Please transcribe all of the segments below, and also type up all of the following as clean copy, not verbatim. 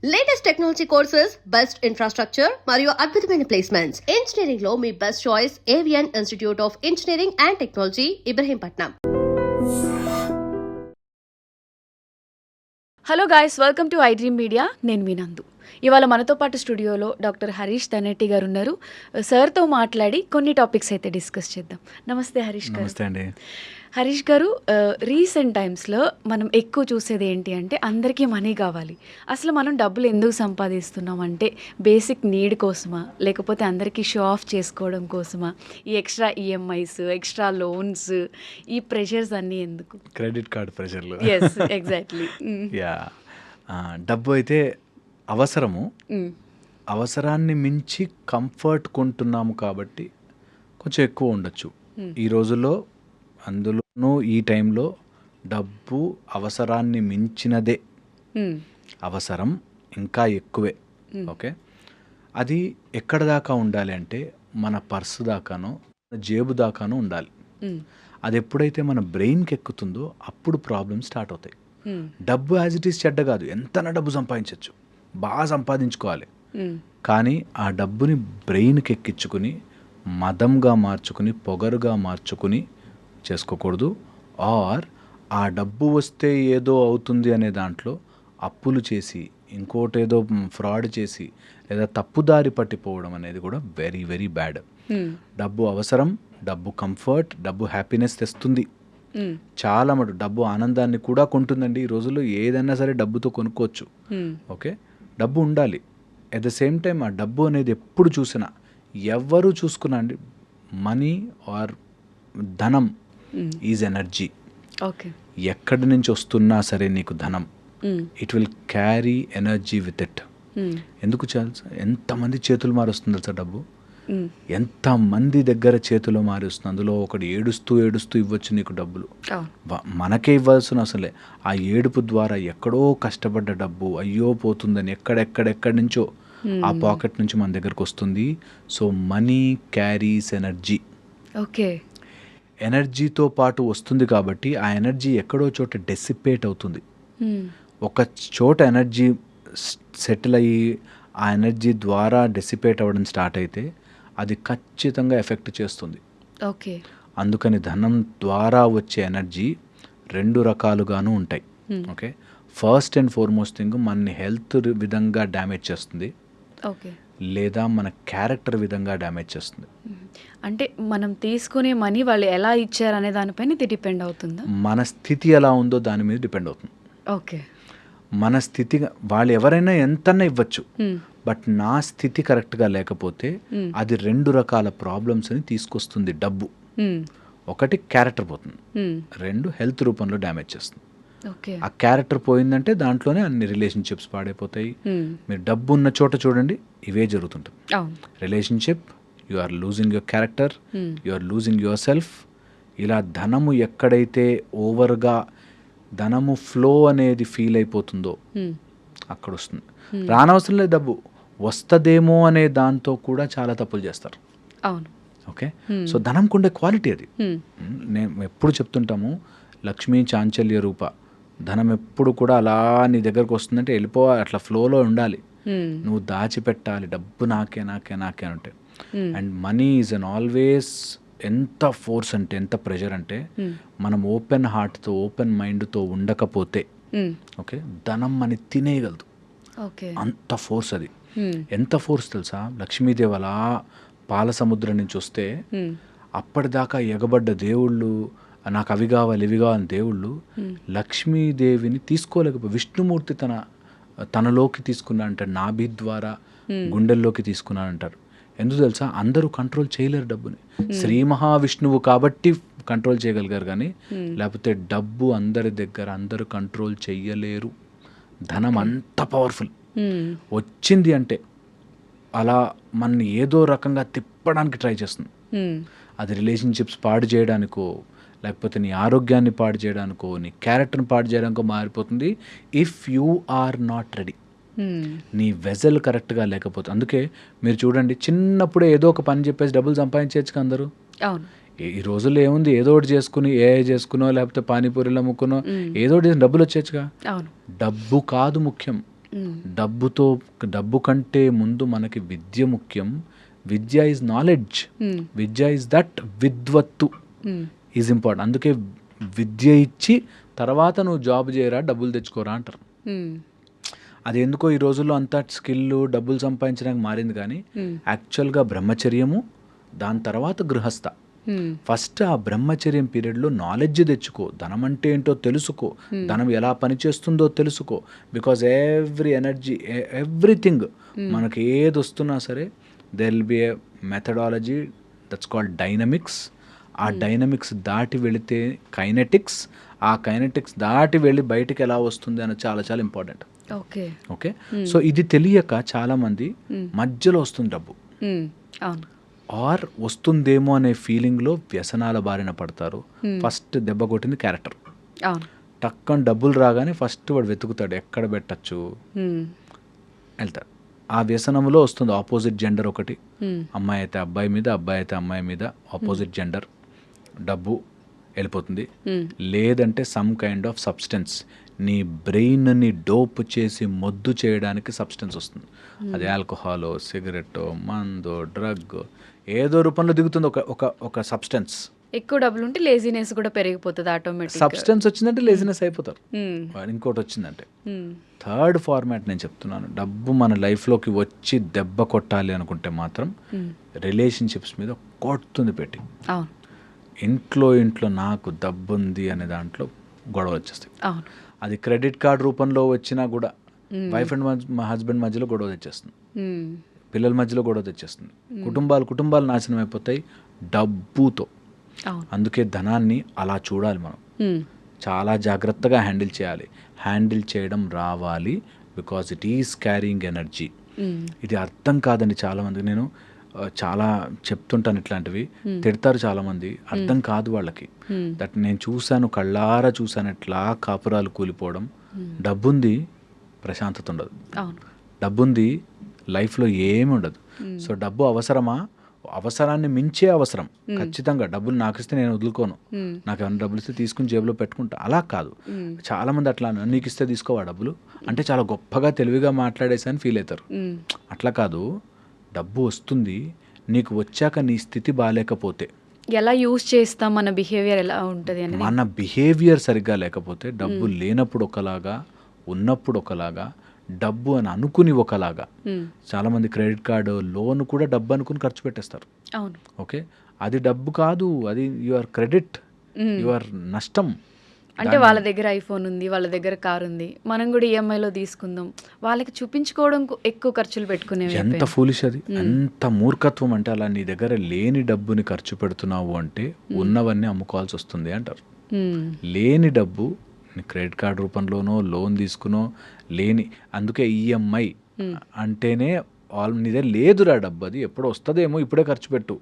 Latest technology courses, best infrastructure మరియు అద్భుతమైన placements. Engineering లో మీ best choice Avion institute of engineering and technology, Ibrahimpatnam. Hello guys, welcome to I dream media. నేను మీ నందు. ఇవాళ మనతో పాటు స్టూడియోలో డాక్టర్ హరీష్ ధనెట్టి గారు ఉన్నారు. సార్తో మాట్లాడి కొన్ని టాపిక్స్ అయితే డిస్కస్ చేద్దాం. నమస్తే హరీష్ గారు. నమస్తే అండి. హరీష్ గారు, రీసెంట్ టైమ్స్లో మనం ఎక్కువ చూసేది ఏంటి అంటే అందరికీ మనీ కావాలి. అసలు మనం డబ్బులు ఎందుకు సంపాదిస్తున్నాం అంటే బేసిక్ నీడ్ కోసమా, లేకపోతే అందరికీ షో ఆఫ్ చేసుకోవడం కోసమా? ఈ ఎక్స్ట్రా ఈఎంఐస్, ఎక్స్ట్రా లోన్స్, ఈ ప్రెషర్స్ అన్నీ ఎందుకు? క్రెడిట్ కార్డ్ ప్రెషర్లు. Yes, exactly. యా, డబ్బు అయితే అవసరము. అవసరాన్ని మించి కంఫర్ట్ కొంటున్నాము కాబట్టి కొంచెం ఎక్కువ ఉండొచ్చు ఈ రోజుల్లో. అందులోనూ ఈ టైంలో డబ్బు అవసరాన్ని మించినదే. అవసరం ఇంకా ఎక్కువే. ఓకే, అది ఎక్కడ దాకా ఉండాలి అంటే మన పర్సు దాకానో జేబు దాకానో ఉండాలి. అది ఎప్పుడైతే మన బ్రెయిన్కి ఎక్కుతుందో అప్పుడు ప్రాబ్లమ్స్ స్టార్ట్ అవుతాయి. డబ్బు యాజ్ ఇట్ ఈస్ చెడ్డ కాదు, ఎంతనా డబ్బు సంపాదించవచ్చు, బాగా సంపాదించుకోవాలి. కానీ ఆ డబ్బుని బ్రెయిన్కి ఎక్కించుకుని మదంగా మార్చుకుని పొగరుగా మార్చుకుని చేసుకోకూడదు. ఆర్ ఆ డబ్బు వస్తే ఏదో అవుతుంది అనే దాంట్లో అప్పులు చేసి ఇంకోటేదో ఫ్రాడ్ చేసి లేదా తప్పుదారి పట్టిపోవడం అనేది కూడా వెరీ వెరీ బ్యాడ్. డబ్బు అవసరం, డబ్బు కంఫర్ట్, డబ్బు హ్యాపీనెస్ తెస్తుంది. చాలా మటు డబ్బు ఆనందాన్ని కూడా కొంటుందండి. ఈ రోజుల్లో ఏదైనా సరే డబ్బుతో కొనుక్కోవచ్చు. ఓకే, డబ్బు ఉండాలి. ఎట్ ద సేమ్ టైం ఆ డబ్బు అనేది ఎప్పుడు చూసినా ఎవరు చూసుకున్నా అండి, మనీ ఆర్ ధనం ఈజ్ ఎనర్జీ. ఓకే, ఎక్కడి నుంచి వస్తున్నా సరే నీకు ధనం, it will carry energy with it. ఎందుకు ఎంతమంది చేతులు మారుస్తుంది తెలుసా డబ్బు? ఎంతమంది దగ్గర చేతులు మారుస్తుంది. అందులో ఒకటి ఏడుస్తూ ఏడుస్తూ ఇవ్వచ్చు నీకు డబ్బులు, మనకే ఇవ్వాల్సిన అసలే. ఆ ఏడుపు ద్వారా ఎక్కడో కష్టపడ్డ డబ్బు అయ్యో పోతుందని ఎక్కడెక్కడెక్కడి నుంచో ఆ పాకెట్ నుంచి మన దగ్గరకు వస్తుంది. So money carries energy. Okay, ఎనర్జీతో పాటు వస్తుంది కాబట్టి ఆ ఎనర్జీ ఎక్కడో చోట డెసిపేట్ అవుతుంది. ఒక చోట ఎనర్జీ సెటిల్ అయ్యి ఆ ఎనర్జీ ద్వారా డెసిపేట్ అవ్వడం స్టార్ట్ అయితే అది ఖచ్చితంగా ఎఫెక్ట్ చేస్తుంది. ఓకే, అందుకని ధనం ద్వారా వచ్చే ఎనర్జీ రెండు రకాలుగాను ఉంటాయి. Okay, first and foremost thing మన హెల్త్ విధంగా డ్యామేజ్ చేస్తుంది. ఓకే, లేదా మన క్యారెక్టర్ విధంగా డ్యామేజ్ చేస్తుంది. అంటే మనం తీసుకునే మనీ వాళ్ళు ఎలా ఇచ్చారు అనే దానిపైన ఇది డిపెండ్ అవుతుందా? మన స్థితి ఎలా ఉందో దాని మీద డిపెండ్ అవుతుంది. ఓకే, మన స్థితి, వాళ్ళు ఎవరైనా ఎంతన్నా ఇవ్వచ్చు, బట్ నా స్థితి కరెక్ట్గా లేకపోతే అది రెండు రకాల ప్రాబ్లమ్స్ని తీసుకొస్తుంది డబ్బు. ఒకటి క్యారెక్టర్ పోతుంది, రెండు హెల్త్ రూపంలో డ్యామేజ్ చేస్తుంది. ఆ క్యారెక్టర్ పోయిందంటే దాంట్లోనే అన్ని రిలేషన్షిప్స్ పాడైపోతాయి. మీరు డబ్బు ఉన్న చోట చూడండి ఇవే జరుగుతుంటుంది. Relationship, you are losing your character, you are losing your self. ఇలా ధనము ఎక్కడైతే ఓవర్గా ధనము ఫ్లో అనేది ఫీల్ అయిపోతుందో అక్కడ వస్తుంది. రానవసరం లేదు, డబ్బు వస్తుందేమో అనే దాంతో కూడా చాలా తప్పులు చేస్తారు. అవును. ఓకే, సో ధనంకుండే క్వాలిటీ అది. నేను ఎప్పుడు చెప్తుంటాము, లక్ష్మీ చాంచల్య రూప. ధనం ఎప్పుడు కూడా అలా నీ దగ్గరకు వస్తుందంటే వెళ్ళిపోవాలి, అట్లా ఫ్లోలో ఉండాలి. నువ్వు దాచిపెట్టాలి, డబ్బు నాకే నాకే నాకే అంటే. And money is an always ఎంత ఫోర్స్ అంటే, ఎంత ప్రెషర్ అంటే, మనం ఓపెన్ హార్ట్తో ఓపెన్ మైండ్తో ఉండకపోతే ఓకే ధనం అని తినేయగలదు. అంత ఫోర్స్ అది. ఎంత ఫోర్స్ తెలుసా? లక్ష్మీదేవి అలా పాల సముద్రం నుంచి వస్తే అప్పటిదాకా ఎగబడ్డ దేవుళ్ళు, నాకు అవి కావాలి ఇవి కావాలి దేవుళ్ళు లక్ష్మీదేవిని తీసుకోలేకపోయి విష్ణుమూర్తి తనలోకి తీసుకున్నా అంటారు, నాభి ద్వారా గుండెల్లోకి తీసుకున్నాను అంటారు. ఎందుకు తెలుసా? అందరూ కంట్రోల్ చేయలేరు డబ్బుని. శ్రీ మహావిష్ణువు కాబట్టి కంట్రోల్ చేయగలిగారు, కానీ లేకపోతే డబ్బు అందరి దగ్గర అందరూ కంట్రోల్ చెయ్యలేరు. ధనం అంత పవర్ఫుల్. వచ్చింది అంటే అలా మన ఏదో రకంగా తిప్పడానికి ట్రై చేస్తుంది. అది రిలేషన్షిప్స్ పాడు చేయడానికో, లేకపోతే నీ ఆరోగ్యాన్ని పాడు చేయడానికో, నీ క్యారెక్టర్ని పాడు చేయడానికో మారిపోతుంది. If you are not ready, నీ వెజల్ కరెక్ట్గా లేకపోతే. అందుకే మీరు చూడండి, చిన్నప్పుడే ఏదో ఒక పని చెప్పేసి డబ్బులు సంపాదించవచ్చు అందరూ. ఈ రోజుల్లో ఏముంది, ఏదో ఒకటి చేసుకుని ఏఐ చేసుకునో లేకపోతే పానీపూరీలు అమ్ముకునో ఏదో ఒకటి డబ్బులు వచ్చేచ్చుగా. డబ్బు కాదు ముఖ్యం, డబ్బు కంటే ముందు మనకి విద్య ముఖ్యం. విద్య ఈజ్ నాలెడ్జ్, విద్య ఈజ్ దట్ విద్వత్తు ఈజ్ ఇంపార్టెంట్. అందుకే విద్య ఇచ్చి తర్వాత నువ్వు జాబ్ చేయరా, డబ్బులు తెచ్చుకోరా అంటారు. అది ఎందుకో ఈ రోజుల్లో అంతా స్కిల్, డబ్బులు సంపాదించడానికి మారింది. కానీ యాక్చువల్గా బ్రహ్మచర్యము, దాని తర్వాత గృహస్థ. ఫస్ట్ ఆ బ్రహ్మచర్యం పీరియడ్లో నాలెడ్జ్ తెచ్చుకో, ధనం అంటే ఏంటో తెలుసుకో, ధనం ఎలా పనిచేస్తుందో తెలుసుకో. బికాజ్ ఎవ్రీ ఎనర్జీ, ఎవ్రీథింగ్ మనకి ఏది వస్తున్నా సరే there will be A methodology that's called dynamics. ఆ డైనమిక్స్ దాటి వెళితే కైనెటిక్స్, ఆ కైనెటిక్స్ దాటి వెళ్ళి బయటికి ఎలా వస్తుంది అనేది చాలా చాలా ఇంపార్టెంట్. ఓకే, సో ఇది తెలియక చాలామంది మధ్యలో వస్తుంది డబ్బు, ఆర్ వస్తుందేమో అనే ఫీలింగ్లో వ్యసనాల బారిన పడతారు. ఫస్ట్ దెబ్బ కొట్టింది క్యారెక్టర్. టక్కని డబ్బులు రాగానే ఫస్ట్ వాడు వెతుకుతాడు ఎక్కడ పెట్టచ్చు, వెళ్తాడు. ఆ వ్యసనంలో వస్తుంది ఆపోజిట్ జెండర్ ఒకటి, అమ్మాయి అయితే అబ్బాయి మీద, అబ్బాయి అయితే అమ్మాయి మీద, ఆపోజిట్ జెండర్, డబ్బు వెళ్ళిపోతుంది. లేదంటే సమ్ కైండ్ ఆఫ్ సబ్స్టెన్స్, నీ బ్రెయిన్ని డోప్ చేసి మొద్దు చేయడానికి సబ్స్టెన్స్ వస్తుంది. అది ఆల్కహాలో, సిగరెట్టో, మందో, డ్రగ్, ఏదో రూపంలో దిగుతుంది ఒక సబ్స్టెన్స్. ఎక్కువ డబ్బులు ఉంటే లేజినెస్ కూడా పెరిగిపోతుంది ఆటోమేటిక్. సబ్స్టెన్స్ వచ్చిందంటే లేజినెస్ అయిపోతారు. ఇంకోటి వచ్చిందంటే థర్డ్ ఫార్మాట్ నేను చెప్తున్నాను. డబ్బు మన లైఫ్లోకి వచ్చి దెబ్బ కొట్టాలి అనుకుంటే మాత్రం రిలేషన్షిప్స్ మీద కొడుతుంది పెట్టి. ఇంట్లో నాకు డబ్బు ఉంది అనే దాంట్లో గొడవ వచ్చేస్తాయి. అది క్రెడిట్ కార్డ్ రూపంలో వచ్చినా కూడా వైఫ్ అండ్ హస్బెండ్ మధ్యలో గొడవ తెచ్చేస్తుంది, పిల్లల మధ్యలో గొడవ తెచ్చేస్తుంది, కుటుంబాలు నాశనం అయిపోతాయి డబ్బుతో. అందుకే ధనాన్ని అలా చూడాలి మనం, చాలా జాగ్రత్తగా హ్యాండిల్ చేయాలి. హ్యాండిల్ చేయడం రావాలి, because it is carrying energy. ఇది అర్థం కాదండి చాలామంది. నేను చాలా చెప్తుంటాను ఇట్లాంటివి, తిడతారు చాలామంది, అర్థం కాదు వాళ్ళకి. దట్ నేను చూశాను, కళ్ళారా చూశాను ఎట్లా కాపురాలు కూలిపోవడం. డబ్బుంది, ప్రశాంతత ఉండదు. డబ్బుంది, లైఫ్లో ఏమి ఉండదు. సో డబ్బు అవసరమా? అవసరాన్ని మించే అవసరం ఖచ్చితంగా. డబ్బులు నాకు ఇస్తే నేను వదులుకోను, నాకు ఏమైనా డబ్బులు ఇస్తే తీసుకుని జేబులో పెట్టుకుంటా, అలా కాదు. చాలామంది అట్లా, నీకు ఇస్తే తీసుకోవా డబ్బులు అంటే చాలా గొప్పగా తెలివిగా మాట్లాడేసి అని ఫీల్ అవుతారు. అట్లా కాదు, డబ్బు వస్తుంది, నీకు వచ్చాక నీ స్థితి బాగాలేకపోతే ఎలా యూజ్ చేస్తాం, మన బిహేవియర్ ఎలా ఉంటుంది అని. మన బిహేవియర్ సరిగ్గా లేకపోతే డబ్బు లేనప్పుడు ఒకలాగా, ఉన్నప్పుడు ఒకలాగా, డబ్బు అని అనుకుని ఒకలాగా. చాలామంది క్రెడిట్ కార్డు, లోన్ కూడా డబ్బు అనుకుని ఖర్చు పెట్టేస్తారు. ఓకే, అది డబ్బు కాదు, అది యువర్ క్రెడిట్, యువర్ నష్టం. అంటే వాళ్ళ దగ్గర ఐఫోన్ ఉంది, వాళ్ళ దగ్గర కార్ ఉంది, మనం కూడా ఈఎంఐలో తీసుకుందాం, వాళ్ళకి చూపించుకోవడం ఎక్కువ ఖర్చులు పెట్టుకునే. ఎంత ఫూలిష్ అది, ఎంత మూర్ఖత్వం. అంటే అలా నీ దగ్గర లేని డబ్బుని ఖర్చు పెడుతున్నావు అంటే ఉన్నవన్నీ అమ్ముకోవాల్సి వస్తుంది అంటారు. లేని డబ్బు క్రెడిట్ కార్డు రూపంలోనో లోన్ తీసుకునో లేని, అందుకే ఈఎంఐ అంటేనే నీ దగ్గర లేదురా డబ్బు, అది ఎప్పుడు వస్తుందేమో ఇప్పుడే ఖర్చు పెట్టు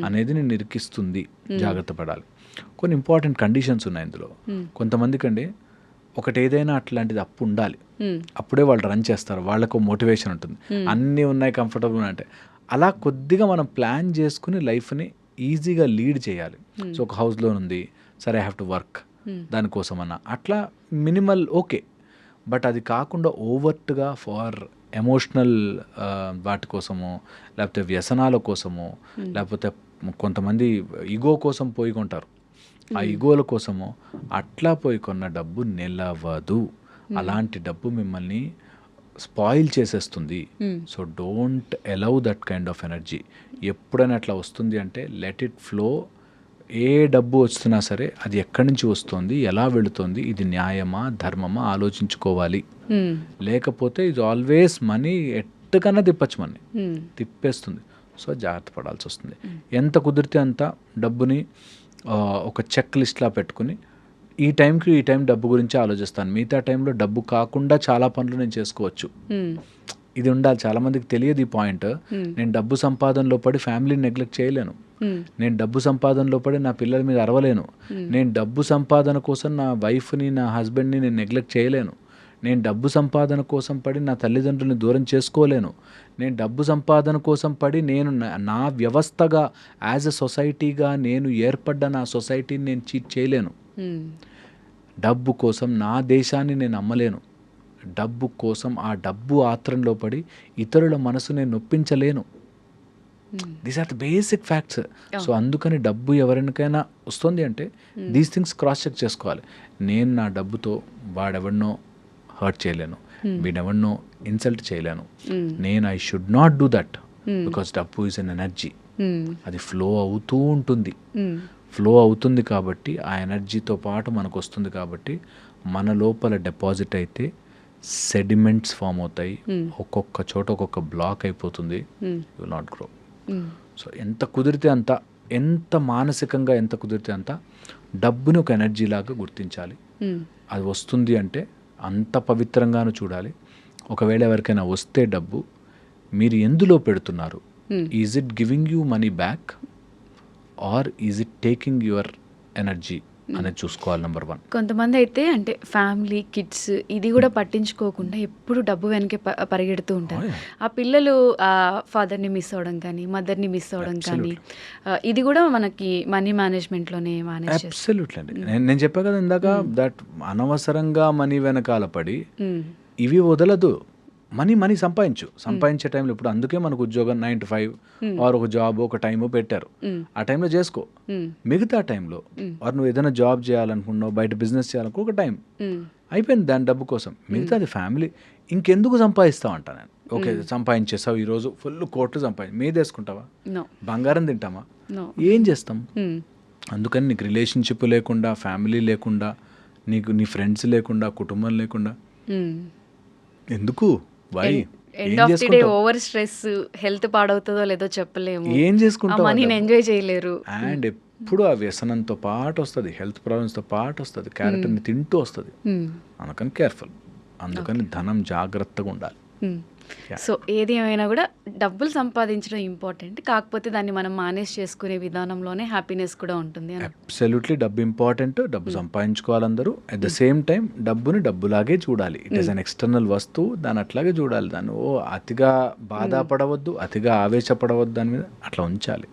అనేది నేను ఇరికిస్తుంది. జాగ్రత్త పడాలి. కొన్ని ఇంపార్టెంట్ కండిషన్స్ ఉన్నాయి ఇందులో. కొంతమందికి అండి ఒకటి ఏదైనా అట్లాంటిది అప్పు ఉండాలి, అప్పుడే వాళ్ళు రన్ చేస్తారు, వాళ్ళకు మోటివేషన్ ఉంటుంది. అన్నీ ఉన్నాయి, కంఫర్టబుల్ అంటే అలా కొద్దిగా మనం ప్లాన్ చేసుకుని లైఫ్ని ఈజీగా లీడ్ చేయాలి. సో ఒక హౌస్ లోన్ ఉంది, సరే ఐ హ్యావ్ టు వర్క్ దానికోసం అన్న అట్లా మినిమల్ ఓకే. బట్ అది కాకుండా ఓవర్ట్గా ఫార్ ఎమోషనల్ వాటి కోసమో, లేకపోతే వ్యసనాల కోసమో, లేకపోతే కొంతమంది ఈగో కోసం పోయి కొంటారు, ఆ ఈగోల కోసమో అట్లా పోయి కొన్న డబ్బు నిలవదు. అలాంటి డబ్బు మిమ్మల్ని స్పాయిల్ చేసేస్తుంది. So don't allow that kind of energy. ఎప్పుడైనా అట్లా వస్తుంది అంటే లెట్ ఇట్ ఫ్లో. ఏ డబ్బు వస్తున్నా సరే అది ఎక్కడి నుంచి వస్తుంది, ఎలా వెళుతుంది, ఇది న్యాయమా ధర్మమా ఆలోచించుకోవాలి. లేకపోతే ఇది ఆల్వేస్ మనీ ఎట్టుకన్నా తిప్పచ్చు, మనీ తిప్పేస్తుంది. సో జాగ్రత్త పడాల్సి వస్తుంది. ఎంత కుదిరితే అంత డబ్బుని ఒక చెక్ లిస్ట్లా పెట్టుకుని ఈ టైంకి ఈ టైం డబ్బు గురించి ఆలోచిస్తాను, మిగతా టైంలో డబ్బు కాకుండా చాలా పనులు నేను చేసుకోవచ్చు. ఇది ఉండాలి. చాలామందికి తెలియదు ఈ పాయింట్. నేను డబ్బు సంపాదనలో పడి ఫ్యామిలీని నెగ్లెక్ట్ చేయలేను, నేను డబ్బు సంపాదనలో పడి నా పిల్లల మీద అరవలేను, నేను డబ్బు సంపాదన కోసం నా వైఫ్ని నా హస్బెండ్ని నేను నెగ్లెక్ట్ చేయలేను, నేను డబ్బు సంపాదన కోసం పడి నా తల్లిదండ్రులని దూరం చేసుకోలేను, నేను డబ్బు సంపాదన కోసం పడి నేను నా వ్యవస్థగా యాజ్ ఎ సొసైటీగా నేను ఏర్పడ్డ నా సొసైటీని నేను చీట్ చేయలేను. డబ్బు కోసం నా దేశాన్ని నేను అమ్మలేను, డబ్బు కోసం ఆ డబ్బు ఆత్రంలో పడి ఇతరుల మనసు నేను నొప్పించలేను. These are the basic facts. So అందుకని డబ్బు ఎవరికైనా వస్తుంది అంటే దీస్ థింగ్స్ క్రాస్ చెక్ చేసుకోవాలి. నేను నా డబ్బుతో వాడెవరినో హర్ట్ చేయలేను, వీడెవరినో ఇన్సల్ట్ చేయలేను. నేను I should not do that because డబ్బు ఈజ్ అన్ ఎనర్జీ. అది ఫ్లో అవుతూ ఉంటుంది. ఫ్లో అవుతుంది కాబట్టి ఆ ఎనర్జీతో పాటు మనకు వస్తుంది కాబట్టి మన లోపల డిపాజిట్ అయితే సెడిమెంట్స్ ఫామ్ అవుతాయి. ఒక్కొక్క చోట ఒక్కొక్క బ్లాక్ అయిపోతుంది. You will not grow. So ఎంత కుదిరితే అంత, ఎంత మానసికంగా ఎంత కుదిరితే అంత డబ్బుని ఒక ఎనర్జీ లాగా గుర్తించాలి. అది వస్తుంది అంటే అంత పవిత్రంగాను చూడాలి. ఒకవేళ ఎవరికైనా వస్తే డబ్బు మీరు ఎందులో పెడుతున్నారు? Is it giving you money back or is it taking your energy అనేది చూసుకోవాలి. నెంబర్ 1. కొంతమంది అయితే అంటే ఫ్యామిలీ, కిడ్స్ ఇది కూడా పట్టించుకోకుండా ఎప్పుడు డబ్బు వెనకే పరిగెడుతూ ఉంటారు. ఆ పిల్లలు ఫాదర్ని మిస్ అవ్వడం కానీ, మదర్ని మిస్ అవ్వడం కానీ, ఇది కూడా మనకి మనీ మేనేజ్మెంట్లోనే మేనేజ్ చేస్తారు. అబ్సల్యూట్లీ అండి. నేను చెప్పా కదా ఇందాక, దట్ అనవసరంగా మనీ వెనకాల పడి ఇవి వదలదు. మనీ సంపాదించే టైంలో ఇప్పుడు అందుకే మనకు ఉద్యోగం 9 to 5 ఆర్ ఒక జాబ్ ఒక టైము పెట్టారు. ఆ టైంలో చేసుకో. మిగతా టైంలో ఆర్ నువ్వు ఏదైనా జాబ్ చేయాలనుకున్నావు, బయట బిజినెస్ చేయాలనుకో ఒక టైం అయిపోయింది దాని డబ్బు కోసం. మిగతాది ఫ్యామిలీ. ఇంకెందుకు సంపాదిస్తావు అంటా నేను. ఓకే సంపాదించేస్తావు, ఈరోజు ఫుల్ కోట్లు మీద వేసుకుంటావా? బంగారం తింటామా? ఏం చేస్తాం? అందుకని నీకు రిలేషన్షిప్ లేకుండా, ఫ్యామిలీ లేకుండా, నీకు నీ ఫ్రెండ్స్ లేకుండా, కుటుంబం లేకుండా ఎందుకు? ఓవర్ స్ట్రెస్, హెల్త్ పాడవుతుందో లేదో చెప్పలేము. ఏం చేసుకుంటావు? మనీని ఎంజాయ్ చేయలేరు. అండ్ ఎప్పుడు ఆ వ్యసనంతో పాటు వస్తుంది, హెల్త్ ప్రాబ్లమ్స్తో పాటు వస్తుంది, క్యారెక్టర్ని తింటూ వస్తుంది. అందుకని కేర్ఫుల్. అందుకని ధనం జాగ్రత్తగా ఉండాలి. సో ఏది ఏమైనా కూడా డబ్బులు సంపాదించడం ఇంపార్టెంట్, కాకపోతే దాన్ని మనం మేనేజ్ చేసుకునే విధానంలోనే హ్యాపీనెస్ కూడా ఉంటుంది. అబ్సల్యూట్లీ డబ్బు ఇంపార్టెంట్, డబ్బు సంపాదించుకోవాలి అందరూ. అట్ ద సేమ్ టైం డబ్బుని డబ్బులాగే చూడాలి. ఇట్ ఈస్ అన్ ఎక్స్టర్నల్ వస్తువు, దాన్ని అట్లాగే చూడాలి. దాన్ని అతిగా బాధపడవద్దు, అతిగా ఆవేశపడవద్దు, దాని మీద అట్లా ఉంచాలి.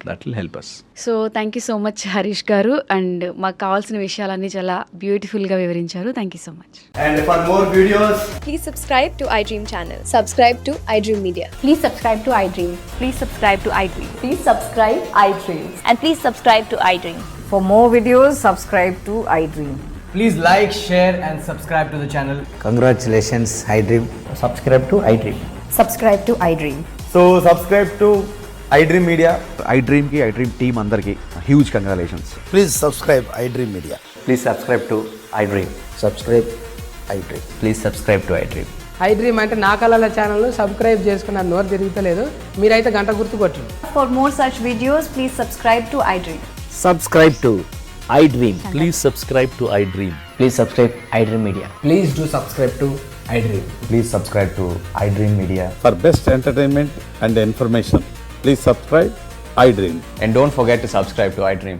That will help us. So thank you so much Harish గారు, అండ్ మాకు కావాల్సిన విషయాలన్నీ చాలా బ్యూటిఫుల్గా వివరించారు. Thank you so much. And for more videos, please subscribe to iDream channel. Subscribe to iDream Media. Please subscribe to iDream. Please subscribe to iDream. Please subscribe iDream. And please subscribe to iDream. For more videos, subscribe to iDream. please like, share and subscribe to the channel. Congratulations, iDream. Subscribe to iDream. Subscribe to iDream. So subscribe to iDream Media. iDream ki iDream team andarki huge congratulations. Please subscribe iDream Media. Please subscribe to iDream. Subscribe iDream. Please subscribe to iDream. iDream అంటే నా కళల channel subscribe చేసుకున్న నోరు తిరుగుతలేదు, మీరైతే గంట గుర్తు కొట్టండి. For more such videos, please subscribe to iDream. Subscribe to iDream. Please subscribe to iDream. Please subscribe iDream Media. Please do subscribe to iDream. Please subscribe to iDream Media. For best entertainment and information, please subscribe iDream. And don't forget to subscribe to iDream.